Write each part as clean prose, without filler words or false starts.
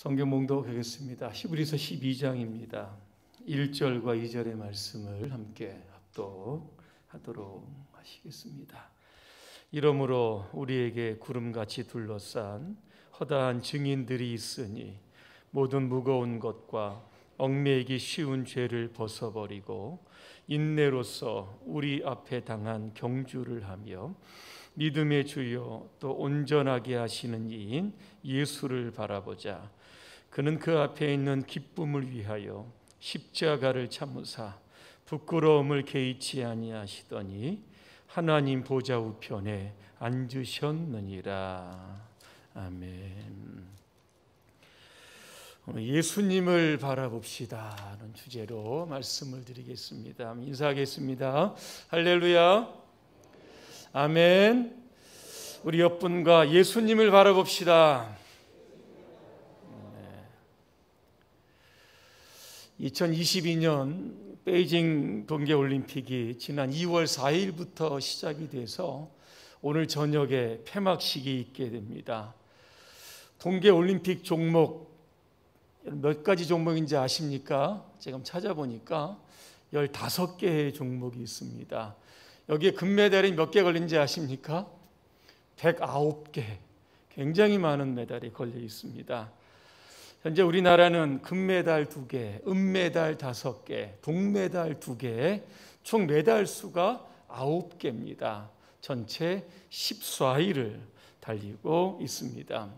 성경 봉독하겠습니다. 히브리서 12장입니다. 1절과 2절의 말씀을 함께 합독하도록 하시겠습니다. 이러므로 우리에게 구름같이 둘러싼 허다한 증인들이 있으니 모든 무거운 것과 얽매이기 쉬운 죄를 벗어버리고 인내로서 우리 앞에 당한 경주를 하며 믿음의 주요 또 온전하게 하시는 이인 예수를 바라보자. 그는 그 앞에 있는 기쁨을 위하여 십자가를 참으사 부끄러움을 개의치 아니하시더니 하나님 보좌 우편에 앉으셨느니라. 아멘. 예수님을 바라봅시다 하는 주제로 말씀을 드리겠습니다. 인사하겠습니다. 할렐루야. 아멘. 우리 옆분과 예수님을 바라봅시다. 2022년 베이징 동계올림픽이 지난 2월 4일부터 시작이 돼서 오늘 저녁에 폐막식이 있게 됩니다. 동계올림픽 종목 몇 가지 종목인지 아십니까? 제가 찾아보니까 15개의 종목이 있습니다. 여기에 금메달이 몇 개 걸린지 아십니까? 109개. 굉장히 많은 메달이 걸려 있습니다. 현재 우리나라는 금메달 2개, 은메달 5개, 동메달 2개, 총 메달 수가 9개입니다. 전체 14위를 달리고 있습니다.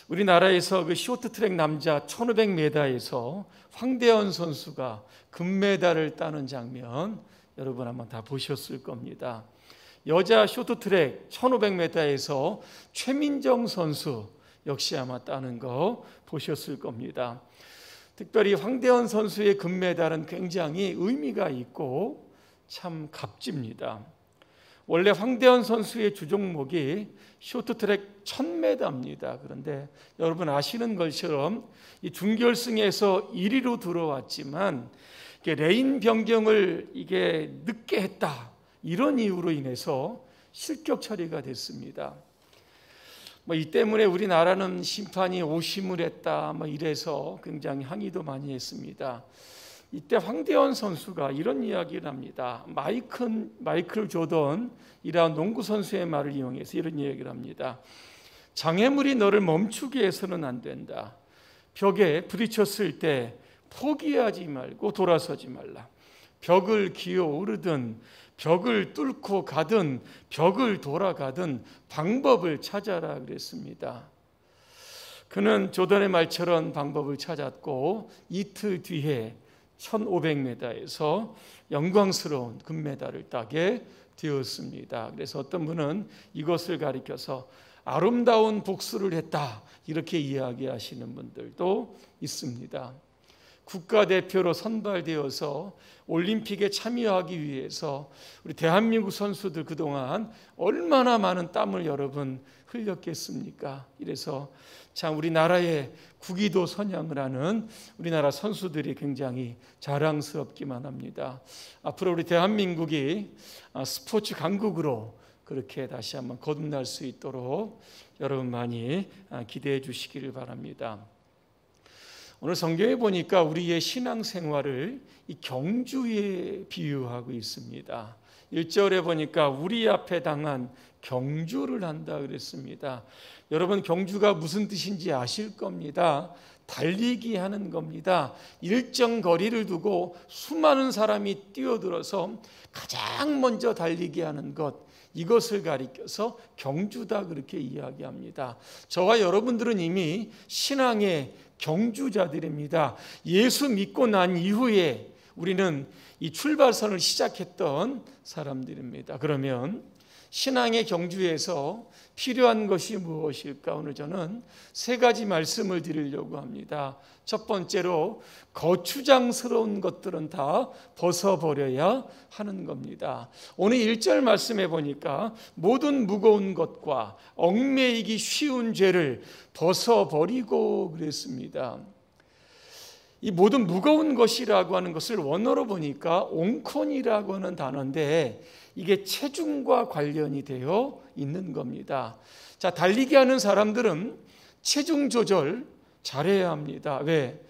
우리나라에서 그 쇼트트랙 남자 1500m에서 황대현 선수가 금메달을 따는 장면 여러분 한번 다 보셨을 겁니다. 여자 쇼트트랙 1500m에서 최민정 선수 역시 아마 따는 거 보셨을 겁니다. 특별히 황대현 선수의 금메달은 굉장히 의미가 있고 참 값집니다. 원래 황대현 선수의 주종목이 쇼트트랙 1000m입니다. 그런데 여러분 아시는 것처럼 이 준결승에서 1위로 들어왔지만 레인 변경을 이게 늦게 했다, 이런 이유로 인해서 실격 처리가 됐습니다. 이 때문에 우리나라는 심판이 오심을 했다, 이래서 굉장히 항의도 많이 했습니다. 이때 황대현 선수가 이런 이야기를 합니다. 마이클 조던이라는 농구 선수의 말을 이용해서 이런 이야기를 합니다. 장애물이 너를 멈추게 해서는 안 된다. 벽에 부딪혔을 때 포기하지 말고 돌아서지 말라. 벽을 기어오르든 벽을 뚫고 가든 벽을 돌아가든 방법을 찾아라 그랬습니다. 그는 조던의 말처럼 방법을 찾았고 이틀 뒤에 1500m에서 영광스러운 금메달을 따게 되었습니다. 그래서 어떤 분은 이것을 가리켜서 아름다운 복수를 했다, 이렇게 이야기하시는 분들도 있습니다. 국가대표로 선발되어서 올림픽에 참여하기 위해서 우리 대한민국 선수들 그동안 얼마나 많은 땀을 여러분 흘렸겠습니까? 이래서 참 우리나라의 국위도 선양을 하는 우리나라 선수들이 굉장히 자랑스럽기만 합니다. 앞으로 우리 대한민국이 스포츠 강국으로 그렇게 다시 한번 거듭날 수 있도록 여러분 많이 기대해 주시기를 바랍니다. 오늘 성경에 보니까 우리의 신앙생활을 이 경주에 비유하고 있습니다. 1절에 보니까 우리 앞에 당한 경주를 한다 그랬습니다. 여러분 경주가 무슨 뜻인지 아실 겁니다. 달리기 하는 겁니다. 일정 거리를 두고 수많은 사람이 뛰어들어서 가장 먼저 달리기 하는 것, 이것을 가리켜서 경주다 그렇게 이야기합니다. 저와 여러분들은 이미 신앙의 경주자들입니다. 예수 믿고 난 이후에 우리는 이 출발선을 시작했던 사람들입니다. 그러면 신앙의 경주에서 필요한 것이 무엇일까? 오늘 저는 3가지 말씀을 드리려고 합니다. 첫 번째로 거추장스러운 것들은 다 벗어버려야 하는 겁니다. 오늘 1절 말씀해 보니까 모든 무거운 것과 얽매이기 쉬운 죄를 벗어버리고 그랬습니다. 이 모든 무거운 것이라고 하는 것을 원어로 보니까 옹콘이라고 하는 단어인데 이게 체중과 관련이 되어 있는 겁니다. 자, 달리기 하는 사람들은 체중 조절, 잘해야 합니다. 왜?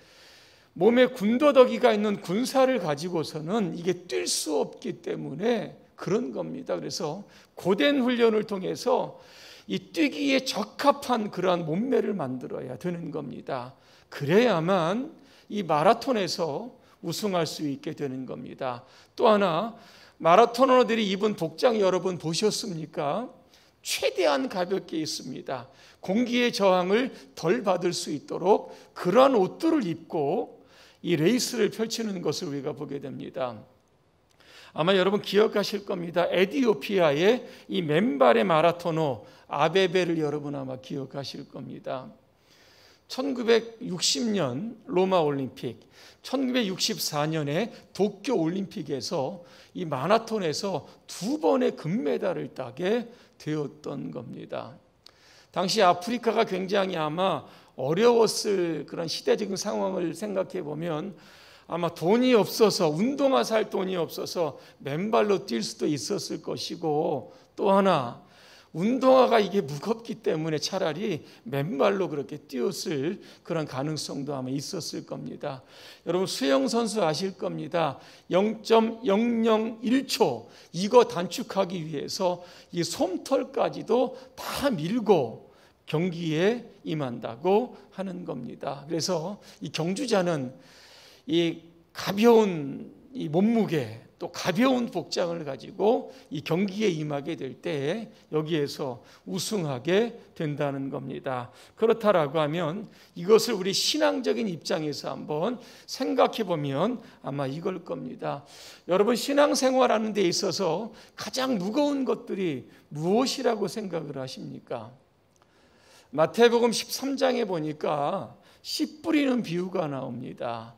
몸에 군더더기가 있는 군사를 가지고서는 이게 뛸 수 없기 때문에 그런 겁니다. 그래서 고된 훈련을 통해서 이 뛰기에 적합한 그러한 몸매를 만들어야 되는 겁니다. 그래야만 이 마라톤에서 우승할 수 있게 되는 겁니다. 또 하나, 마라토너들이 입은 복장 여러분 보셨습니까? 최대한 가볍게 입습니다. 공기의 저항을 덜 받을 수 있도록 그러한 옷들을 입고 이 레이스를 펼치는 것을 우리가 보게 됩니다. 아마 여러분 기억하실 겁니다. 에티오피아의 이 맨발의 마라토너 아베베를 여러분 아마 기억하실 겁니다. 1960년 로마 올림픽, 1964년에 도쿄 올림픽에서 이 마라톤에서 2번의 금메달을 따게 되었던 겁니다. 당시 아프리카가 굉장히 아마 어려웠을 그런 시대적인 상황을 생각해 보면 아마 돈이 없어서, 운동화 살 돈이 없어서 맨발로 뛸 수도 있었을 것이고, 또 하나 운동화가 이게 무겁기 때문에 차라리 맨발로 그렇게 뛰었을 그런 가능성도 아마 있었을 겁니다. 여러분 수영 선수 아실 겁니다. 0.001초 이거 단축하기 위해서 이 솜털까지도 다 밀고 경기에 임한다고 하는 겁니다. 그래서 이 경주자는 이 가벼운 이 몸무게 또 가벼운 복장을 가지고 이 경기에 임하게 될 때에 여기에서 우승하게 된다는 겁니다. 그렇다라고 하면 이것을 우리 신앙적인 입장에서 한번 생각해 보면 아마 이걸 겁니다. 여러분 신앙생활하는 데 있어서 가장 무거운 것들이 무엇이라고 생각을 하십니까? 마태복음 13장에 보니까 씨 뿌리는 비유가 나옵니다.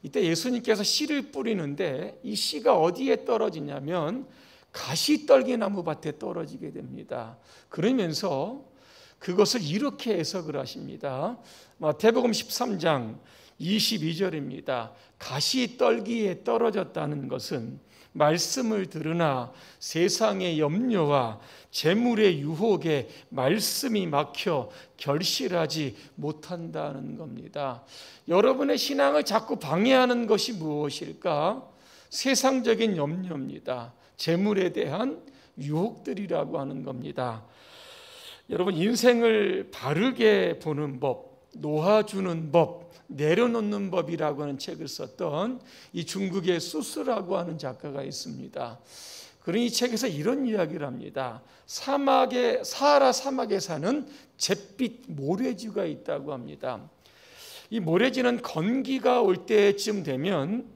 이때 예수님께서 씨를 뿌리는데 이 씨가 어디에 떨어지냐면 가시떨기나무 밭에 떨어지게 됩니다. 그러면서 그것을 이렇게 해석을 하십니다. 마태복음 13장 22절입니다. 가시떨기에 떨어졌다는 것은 말씀을 들으나 세상의 염려와 재물의 유혹에 말씀이 막혀 결실하지 못한다는 겁니다. 여러분의 신앙을 자꾸 방해하는 것이 무엇일까? 세상적인 염려입니다. 재물에 대한 유혹들이라고 하는 겁니다. 여러분 인생을 바르게 보는 법, 놓아주는 법, 내려놓는 법이라고 하는 책을 썼던 이 중국의 수스라고 하는 작가가 있습니다. 그런 이 책에서 이런 이야기를 합니다. 사하라 사막에 사는 잿빛 모래쥐가 있다고 합니다. 이 모래쥐는 건기가 올 때쯤 되면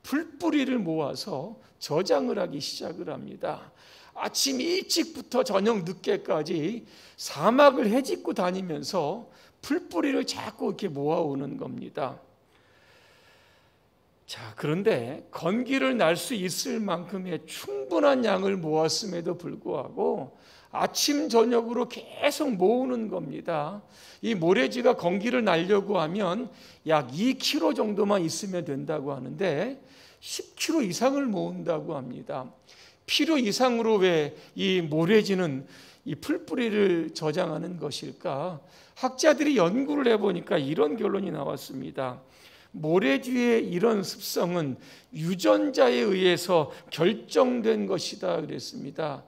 풀뿌리를 모아서 저장을 하기 시작을 합니다. 아침 일찍부터 저녁 늦게까지 사막을 헤집고 다니면서 풀뿌리를 자꾸 이렇게 모아오는 겁니다. 자, 그런데 건기를 날 수 있을 만큼의 충분한 양을 모았음에도 불구하고 아침 저녁으로 계속 모으는 겁니다. 이 모래쥐가 건기를 날려고 하면 약 2kg 정도만 있으면 된다고 하는데 10kg 이상을 모은다고 합니다. 필요 이상으로 왜 이 모래쥐는 이 풀뿌리를 저장하는 것일까? 학자들이 연구를 해보니까 이런 결론이 나왔습니다. 모래쥐의 이런 습성은 유전자에 의해서 결정된 것이다 그랬습니다.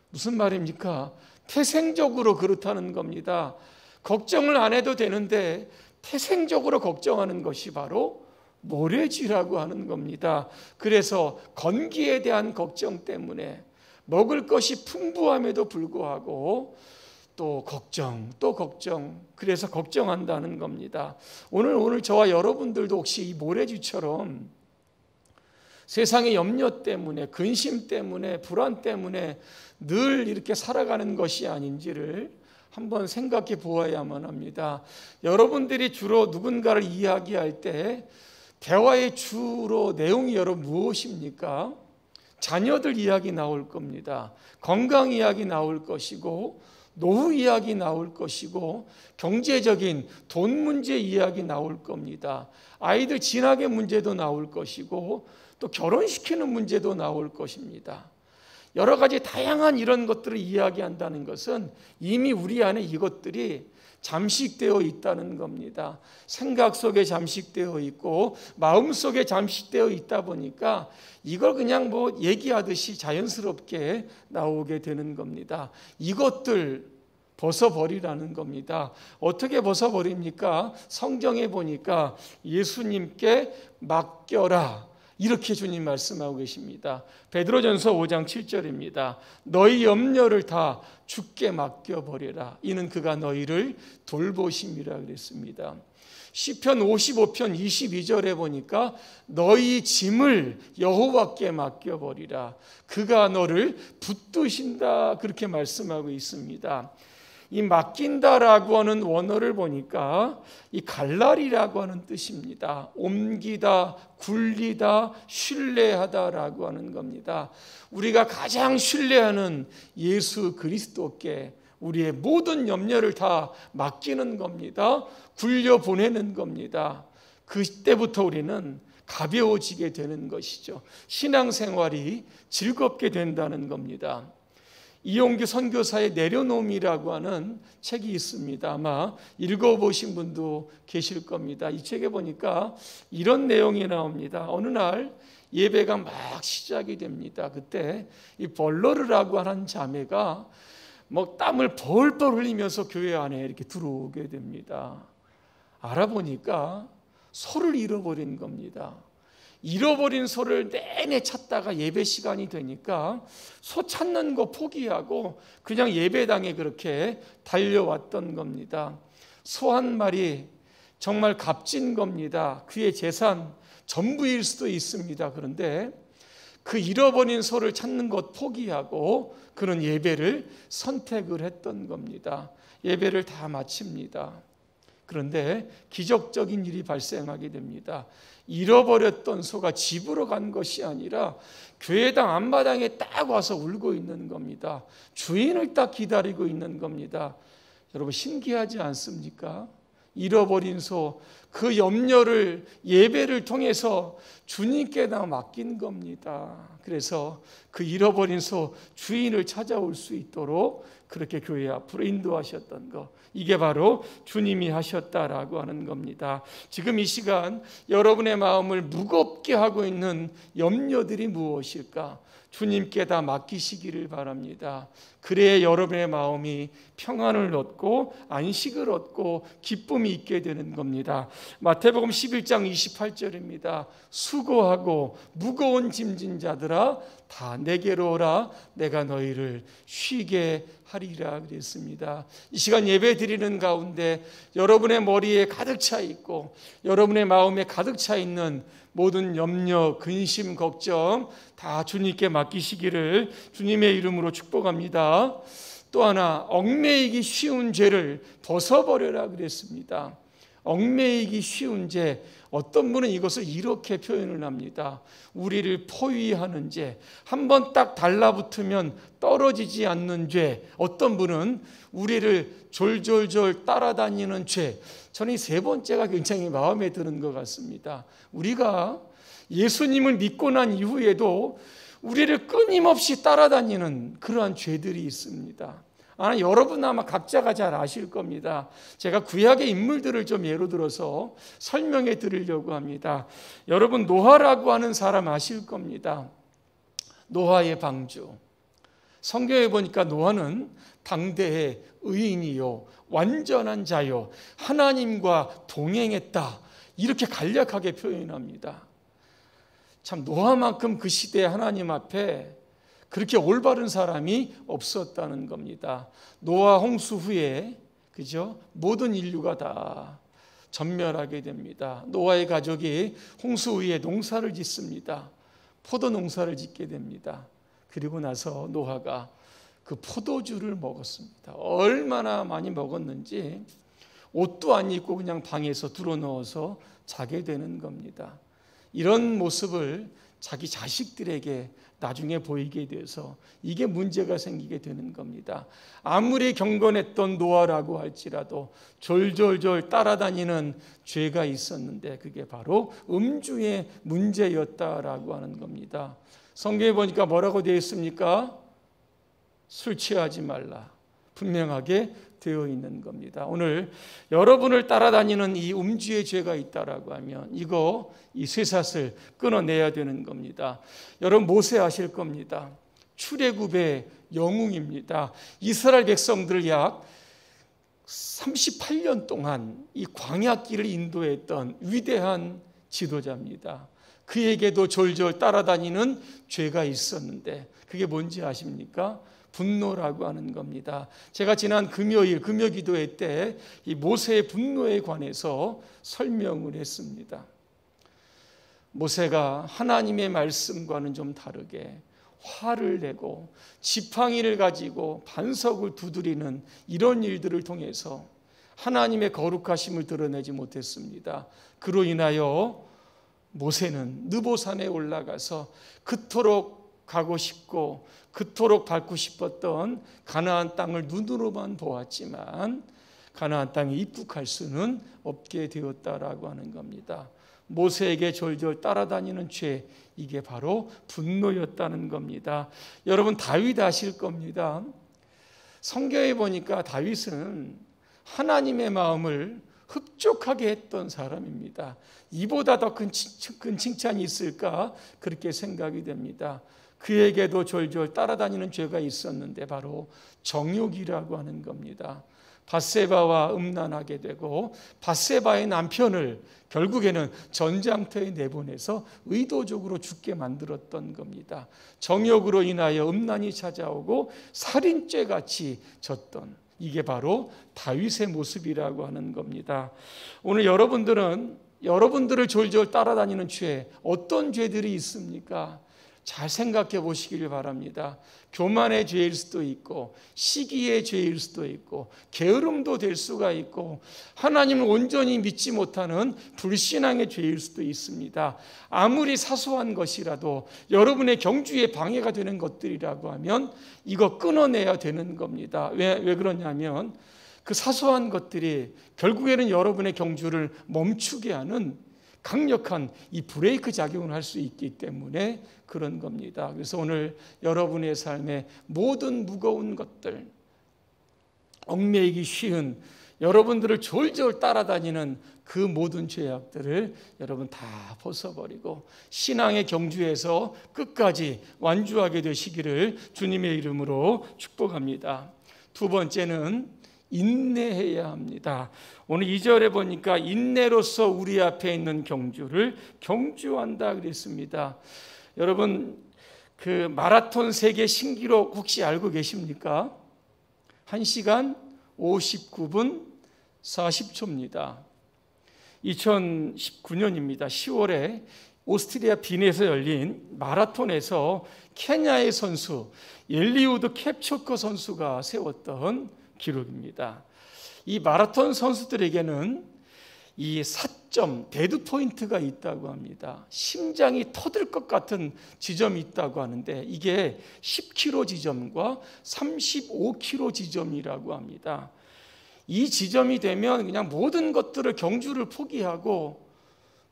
무슨 말입니까? 태생적으로 그렇다는 겁니다. 걱정을 안 해도 되는데 태생적으로 걱정하는 것이 바로 모래쥐라고 하는 겁니다. 그래서 건기에 대한 걱정 때문에 먹을 것이 풍부함에도 불구하고 또 걱정, 그래서 걱정한다는 겁니다. 오늘 저와 여러분들도 혹시 이 모래쥐처럼 세상의 염려 때문에, 근심 때문에, 불안 때문에 늘 이렇게 살아가는 것이 아닌지를 한번 생각해 보아야만 합니다. 여러분들이 주로 누군가를 이야기할 때 대화의 주로 내용이 여러분 무엇입니까? 자녀들 이야기 나올 겁니다. 건강 이야기 나올 것이고 노후 이야기 나올 것이고 경제적인 돈 문제 이야기 나올 겁니다. 아이들 진학의 문제도 나올 것이고 또 결혼시키는 문제도 나올 것입니다. 여러 가지 다양한 이런 것들을 이야기한다는 것은 이미 우리 안에 이것들이 잠식되어 있다는 겁니다. 생각 속에 잠식되어 있고 마음 속에 잠식되어 있다 보니까 이걸 그냥 뭐 얘기하듯이 자연스럽게 나오게 되는 겁니다. 이것들 벗어버리라는 겁니다. 어떻게 벗어버립니까? 성경에 보니까 예수님께 맡겨라, 이렇게 주님 말씀하고 계십니다. 베드로전서 5장 7절입니다. 너희 염려를 다 주께 맡겨버리라. 이는 그가 너희를 돌보심이라 그랬습니다. 시편 55편 22절에 보니까 너희 짐을 여호와께 맡겨버리라. 그가 너를 붙드신다. 그렇게 말씀하고 있습니다. 이 맡긴다라고 하는 원어를 보니까 이 갈날이라고 하는 뜻입니다. 옮기다, 굴리다, 신뢰하다라고 하는 겁니다. 우리가 가장 신뢰하는 예수 그리스도께 우리의 모든 염려를 다 맡기는 겁니다. 굴려 보내는 겁니다. 그때부터 우리는 가벼워지게 되는 것이죠. 신앙생활이 즐겁게 된다는 겁니다. 이용규 선교사의 내려놓음이라고 하는 책이 있습니다. 아마 읽어보신 분도 계실 겁니다. 이 책에 보니까 이런 내용이 나옵니다. 어느 날 예배가 막 시작이 됩니다. 그때 이 벌러르라고 하는 자매가 뭐 땀을 벌벌 흘리면서 교회 안에 이렇게 들어오게 됩니다. 알아보니까 소를 잃어버린 겁니다. 잃어버린 소를 내내 찾다가 예배 시간이 되니까 소 찾는 거 포기하고 그냥 예배당에 그렇게 달려왔던 겁니다. 소 한 마리 정말 값진 겁니다. 그의 재산 전부일 수도 있습니다. 그런데 그 잃어버린 소를 찾는 것 포기하고 그런 예배를 선택을 했던 겁니다. 예배를 다 마칩니다. 그런데 기적적인 일이 발생하게 됩니다. 잃어버렸던 소가 집으로 간 것이 아니라 교회당 앞마당에 딱 와서 울고 있는 겁니다. 주인을 딱 기다리고 있는 겁니다. 여러분 신기하지 않습니까? 잃어버린 소, 그 염려를 예배를 통해서 주님께다 맡긴 겁니다. 그래서 그 잃어버린 소 주인을 찾아올 수 있도록 그렇게 교회 앞으로 인도하셨던 것, 이게 바로 주님이 하셨다라고 하는 겁니다. 지금 이 시간 여러분의 마음을 무겁게 하고 있는 염려들이 무엇일까? 주님께 다 맡기시기를 바랍니다. 그래야 여러분의 마음이 평안을 얻고 안식을 얻고 기쁨이 있게 되는 겁니다. 마태복음 11장 28절입니다. 수고하고 무거운 짐진 자들아 다 내게로 오라. 내가 너희를 쉬게 하리라 그랬습니다. 이 시간 예배 드리는 가운데 여러분의 머리에 가득 차 있고 여러분의 마음에 가득 차 있는 모든 염려, 근심, 걱정 다 주님께 맡기시기를 주님의 이름으로 축복합니다. 또 하나, 얽매이기 쉬운 죄를 벗어버려라 그랬습니다. 얽매이기 쉬운 죄, 어떤 분은 이것을 이렇게 표현을 합니다. 우리를 포위하는 죄, 한번 딱 달라붙으면 떨어지지 않는 죄. 어떤 분은 우리를 졸졸졸 따라다니는 죄. 저는 이 세 번째가 굉장히 마음에 드는 것 같습니다. 우리가 예수님을 믿고 난 이후에도 우리를 끊임없이 따라다니는 그러한 죄들이 있습니다. 여러분 아마 각자가 잘 아실 겁니다. 제가 구약의 인물들을 좀 예로 들어서 설명해 드리려고 합니다. 여러분 노아라고 하는 사람 아실 겁니다. 노아의 방주. 성경에 보니까 노아는 당대의 의인이요 완전한 자요 하나님과 동행했다, 이렇게 간략하게 표현합니다. 참 노아만큼 그 시대에 하나님 앞에 그렇게 올바른 사람이 없었다는 겁니다. 노아 홍수 후에 그죠? 모든 인류가 다 전멸하게 됩니다. 노아의 가족이 홍수 후에 농사를 짓습니다. 포도 농사를 짓게 됩니다. 그리고 나서 노아가 그 포도주를 먹었습니다. 얼마나 많이 먹었는지 옷도 안 입고 그냥 방에서 들어누워서 자게 되는 겁니다. 이런 모습을 자기 자식들에게 나중에 보이게 돼서 이게 문제가 생기게 되는 겁니다. 아무리 경건했던 노아라고 할지라도 졸졸졸 따라다니는 죄가 있었는데 그게 바로 음주의 문제였다라고 하는 겁니다. 성경에 보니까 뭐라고 되어 있습니까? 술 취하지 말라 분명하게 되어 있는 겁니다. 오늘 여러분을 따라다니는 이 음주의 죄가 있다라고 하면 이 쇠사슬 끊어내야 되는 겁니다. 여러분 모세 아실 겁니다. 출애굽의 영웅입니다. 이스라엘 백성들을 약 38년 동안 이 광야길을 인도했던 위대한 지도자입니다. 그에게도 졸졸 따라다니는 죄가 있었는데 그게 뭔지 아십니까? 분노라고 하는 겁니다. 제가 지난 금요일 금요기도회 때 이 모세의 분노에 관해서 설명을 했습니다. 모세가 하나님의 말씀과는 좀 다르게 화를 내고 지팡이를 가지고 반석을 두드리는 이런 일들을 통해서 하나님의 거룩하심을 드러내지 못했습니다. 그로 인하여 모세는 느보산에 올라가서 그토록 가고 싶고 그토록 밟고 싶었던 가나안 땅을 눈으로만 보았지만 가나안 땅에 입국할 수는 없게 되었다라고 하는 겁니다. 모세에게 졸졸 따라다니는 죄, 이게 바로 분노였다는 겁니다. 여러분 다윗 아실 겁니다. 성경에 보니까 다윗은 하나님의 마음을 흡족하게 했던 사람입니다. 이보다 더 큰 칭찬이 있을까 그렇게 생각이 됩니다. 그에게도 졸졸 따라다니는 죄가 있었는데 바로 정욕이라고 하는 겁니다. 밧세바와 음란하게 되고 밧세바의 남편을 결국에는 전장터에 내보내서 의도적으로 죽게 만들었던 겁니다. 정욕으로 인하여 음란이 찾아오고 살인죄같이 졌던 이게 바로 다윗의 모습이라고 하는 겁니다. 오늘 여러분들을 졸졸 따라다니는 죄, 어떤 죄들이 있습니까? 잘 생각해 보시길 바랍니다. 교만의 죄일 수도 있고 시기의 죄일 수도 있고 게으름도 될 수가 있고 하나님을 온전히 믿지 못하는 불신앙의 죄일 수도 있습니다. 아무리 사소한 것이라도 여러분의 경주에 방해가 되는 것들이라고 하면 이거 끊어내야 되는 겁니다. 왜 그러냐면 그 사소한 것들이 결국에는 여러분의 경주를 멈추게 하는 강력한 이 브레이크 작용을 할 수 있기 때문에 그런 겁니다. 그래서 오늘 여러분의 삶에 모든 무거운 것들, 얽매이기 쉬운 여러분들을 졸졸 따라다니는 그 모든 죄악들을 여러분 다 벗어버리고 신앙의 경주에서 끝까지 완주하게 되시기를 주님의 이름으로 축복합니다. 두 번째는 인내해야 합니다. 오늘 2절에 보니까 인내로서 우리 앞에 있는 경주를 경주한다 그랬습니다. 여러분 그 마라톤 세계 신기록 혹시 알고 계십니까? 1시간 59분 40초입니다. 2019년입니다. 10월에 오스트리아 빈에서 열린 마라톤에서 케냐의 선수 엘리우드 캡초커 선수가 세웠던 기록입니다. 이 마라톤 선수들에게는 이 사점, 데드 포인트가 있다고 합니다. 심장이 터질 것 같은 지점이 있다고 하는데 이게 10km 지점과 35km 지점이라고 합니다. 이 지점이 되면 그냥 모든 것들을 경주를 포기하고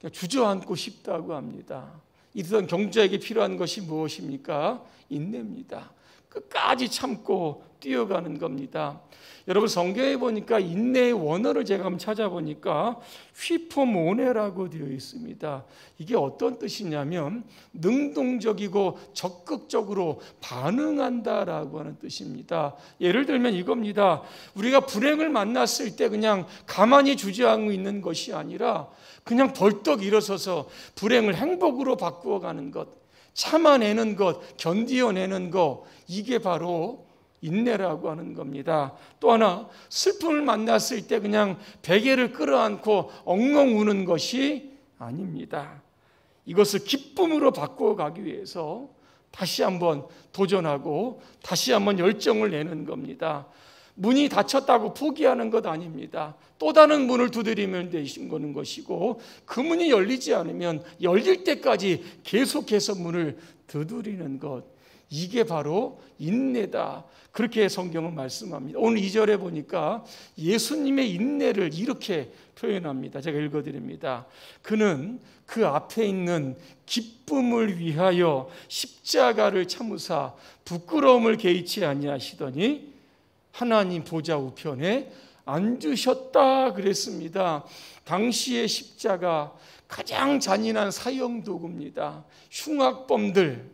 그냥 주저앉고 싶다고 합니다. 이런 경주에게 필요한 것이 무엇입니까? 인내입니다. 끝까지 참고 뛰어가는 겁니다. 여러분 성경에 보니까 인내의 원어를 제가 한번 찾아보니까 휘포모네라고 되어 있습니다. 이게 어떤 뜻이냐면 능동적이고 적극적으로 반응한다라고 하는 뜻입니다. 예를 들면 이겁니다. 우리가 불행을 만났을 때 그냥 가만히 주저앉고 있는 것이 아니라 그냥 벌떡 일어서서 불행을 행복으로 바꾸어가는 것, 참아내는 것, 견디어내는 것, 이게 바로 인내라고 하는 겁니다. 또 하나 슬픔을 만났을 때 그냥 베개를 끌어안고 엉엉 우는 것이 아닙니다. 이것을 기쁨으로 바꿔가기 위해서 다시 한번 도전하고 다시 한번 열정을 내는 겁니다. 문이 닫혔다고 포기하는 것 아닙니다. 또 다른 문을 두드리면 되는 것이고 그 문이 열리지 않으면 열릴 때까지 계속해서 문을 두드리는 것, 이게 바로 인내다. 그렇게 성경은 말씀합니다. 오늘 2절에 보니까 예수님의 인내를 이렇게 표현합니다. 제가 읽어드립니다. 그는 그 앞에 있는 기쁨을 위하여 십자가를 참으사 부끄러움을 개의치 아니하시더니 하나님 보좌 우편에 앉으셨다 그랬습니다. 당시의 십자가 가장 잔인한 사형 도구입니다. 흉악범들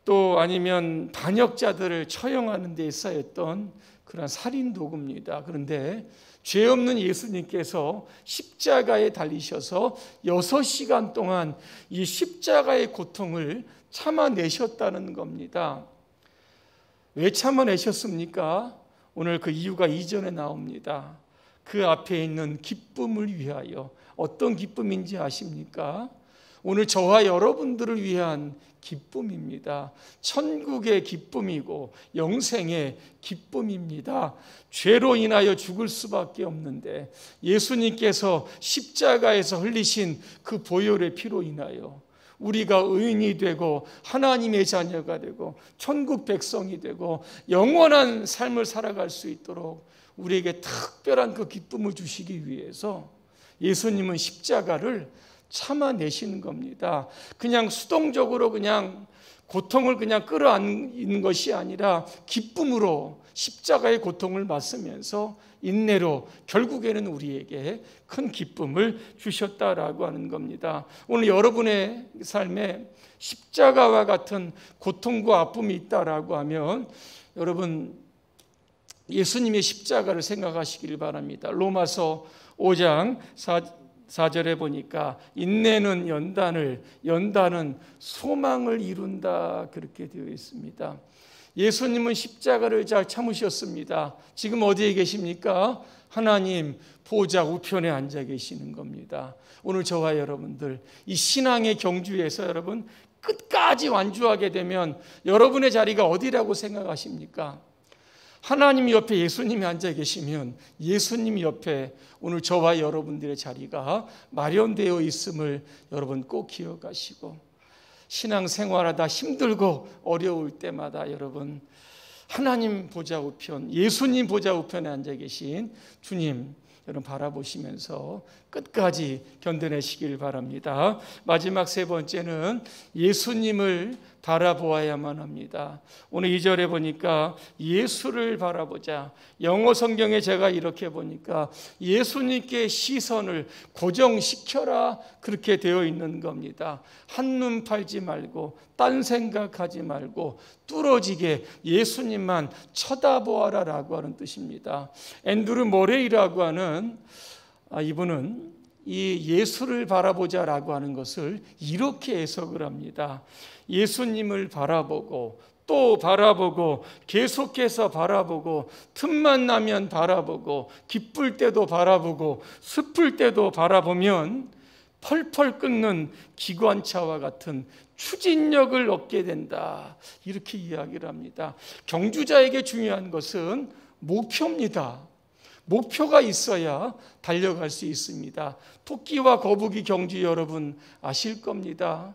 또 아니면 반역자들을 처형하는 데 쓰였던 그런 살인 도구입니다. 그런데 죄 없는 예수님께서 십자가에 달리셔서 6시간 동안 이 십자가의 고통을 참아내셨다는 겁니다. 왜 참아내셨습니까? 오늘 그 이유가 2절에 나옵니다. 그 앞에 있는 기쁨을 위하여. 어떤 기쁨인지 아십니까? 오늘 저와 여러분들을 위한 기쁨입니다. 천국의 기쁨이고 영생의 기쁨입니다. 죄로 인하여 죽을 수밖에 없는데 예수님께서 십자가에서 흘리신 그 보혈의 피로 인하여 우리가 의인이 되고 하나님의 자녀가 되고 천국 백성이 되고 영원한 삶을 살아갈 수 있도록 우리에게 특별한 그 기쁨을 주시기 위해서 예수님은 십자가를 참아내시는 겁니다. 그냥 수동적으로 그냥 고통을 그냥 끌어안는 것이 아니라 기쁨으로 십자가의 고통을 맞으면서 인내로 결국에는 우리에게 큰 기쁨을 주셨다라고 하는 겁니다. 오늘 여러분의 삶에 십자가와 같은 고통과 아픔이 있다라고 하면 여러분 예수님의 십자가를 생각하시길 바랍니다. 로마서 5장 4절에 보니까 인내는 연단은 소망을 이룬다 그렇게 되어 있습니다. 예수님은 십자가를 잘 참으셨습니다. 지금 어디에 계십니까? 하나님 보좌 우편에 앉아 계시는 겁니다. 오늘 저와 여러분들 이 신앙의 경주에서 여러분 끝까지 완주하게 되면 여러분의 자리가 어디라고 생각하십니까? 하나님 옆에 예수님이 앉아 계시면 예수님 옆에 오늘 저와 여러분들의 자리가 마련되어 있음을 여러분 꼭 기억하시고 신앙생활하다 힘들고 어려울 때마다 여러분 하나님 보좌 우편, 예수님 보좌 우편에 앉아 계신 주님 여러분 바라보시면서 끝까지 견뎌내시길 바랍니다. 마지막 세 번째는 예수님을 바라보아야만 합니다. 오늘 2절에 보니까 예수를 바라보자. 영어 성경에 제가 이렇게 보니까 예수님께 시선을 고정시켜라 그렇게 되어 있는 겁니다. 한눈 팔지 말고 딴 생각하지 말고 뚫어지게 예수님만 쳐다보아라 라고 하는 뜻입니다. 앤드루 모레이라고 하는 이분은 이 예수를 바라보자라고 하는 것을 이렇게 해석을 합니다. 예수님을 바라보고 또 바라보고 계속해서 바라보고 틈만 나면 바라보고 기쁠 때도 바라보고 슬플 때도 바라보면 펄펄 끓는 기관차와 같은 추진력을 얻게 된다. 이렇게 이야기를 합니다. 경주자에게 중요한 것은 목표입니다. 목표가 있어야 달려갈 수 있습니다. 토끼와 거북이 경주 여러분 아실 겁니다.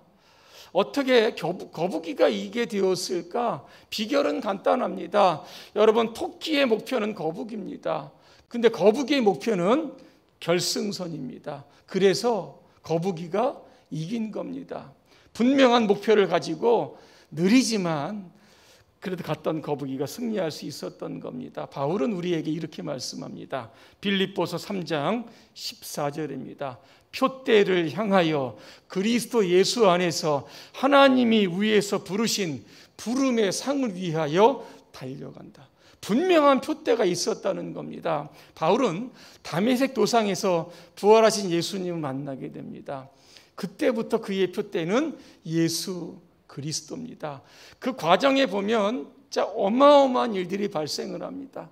어떻게 거북이가 이게 되었을까? 비결은 간단합니다. 여러분 토끼의 목표는 거북입니다. 근데 거북이의 목표는 결승선입니다. 그래서 거북이가 이긴 겁니다. 분명한 목표를 가지고 느리지만 그래도 갔던 거북이가 승리할 수 있었던 겁니다. 바울은 우리에게 이렇게 말씀합니다. 빌립보서 3장 14절입니다. 표대를 향하여 그리스도 예수 안에서 하나님이 위에서 부르신 부름의 상을 위하여 달려간다. 분명한 표대가 있었다는 겁니다. 바울은 다메섹 도상에서 부활하신 예수님을 만나게 됩니다. 그때부터 그의 표대는 예수 그리스도입니다. 그 과정에 보면 진짜 어마어마한 일들이 발생을 합니다.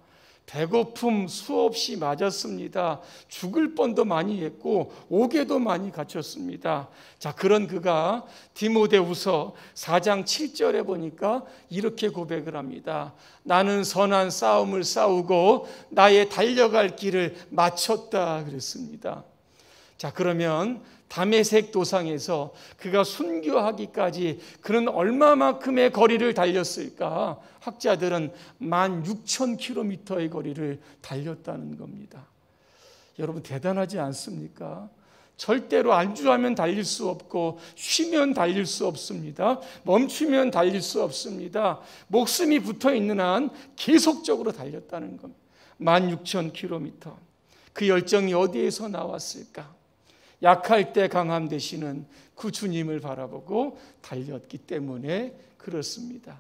배고픔 수없이 맞았습니다. 죽을 뻔도 많이 했고 옥에도 많이 갇혔습니다. 자, 그런 그가 디모데후서 4장 7절에 보니까 이렇게 고백을 합니다. 나는 선한 싸움을 싸우고 나의 달려갈 길을 마쳤다 그랬습니다. 자, 그러면 다메섹 도상에서 그가 순교하기까지 그는 얼마만큼의 거리를 달렸을까? 학자들은 16,000km의 거리를 달렸다는 겁니다. 여러분, 대단하지 않습니까? 절대로 안주하면 달릴 수 없고 쉬면 달릴 수 없습니다. 멈추면 달릴 수 없습니다. 목숨이 붙어 있는 한 계속적으로 달렸다는 겁니다. 16,000km. 그 열정이 어디에서 나왔을까? 약할 때 강함 되시는 그 주님을 바라보고 달렸기 때문에 그렇습니다.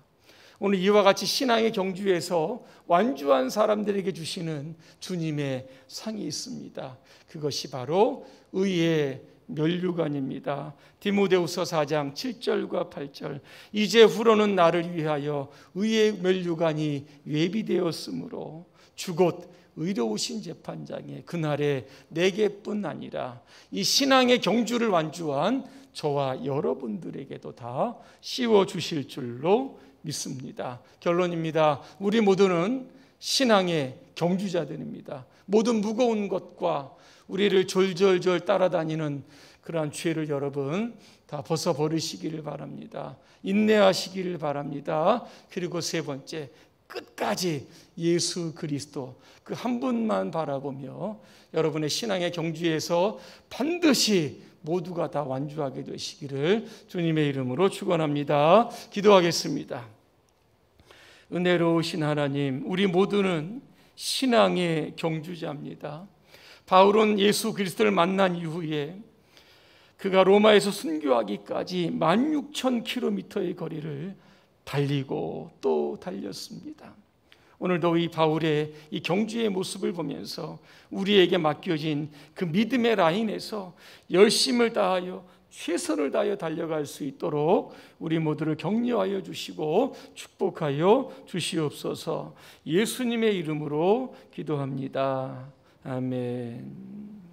오늘 이와 같이 신앙의 경주에서 완주한 사람들에게 주시는 주님의 상이 있습니다. 그것이 바로 의의 면류관입니다. 디모데후서 4장 7절과 8절. 이제후로는 나를 위하여 의의 면류관이 예비되었으므로 주곧 의로우신 재판장의 그날에 내게뿐 아니라 이 신앙의 경주를 완주한 저와 여러분들에게도 다 씌워주실 줄로 믿습니다. 결론입니다. 우리 모두는 신앙의 경주자들입니다. 모든 무거운 것과 우리를 졸졸졸 따라다니는 그러한 죄를 여러분 다 벗어버리시기를 바랍니다. 인내하시기를 바랍니다. 그리고 세 번째, 끝까지 예수 그리스도 그 한 분만 바라보며 여러분의 신앙의 경주에서 반드시 모두가 다 완주하게 되시기를 주님의 이름으로 축원합니다. 기도하겠습니다. 은혜로우신 하나님, 우리 모두는 신앙의 경주자입니다. 바울은 예수 그리스도를 만난 이후에 그가 로마에서 순교하기까지 16,000km의 거리를 달리고 또 달렸습니다. 오늘도 이 바울의 이 경주의 모습을 보면서 우리에게 맡겨진 그 믿음의 라인에서 열심을 다하여 최선을 다하여 달려갈 수 있도록 우리 모두를 격려하여 주시고 축복하여 주시옵소서. 예수님의 이름으로 기도합니다. 아멘.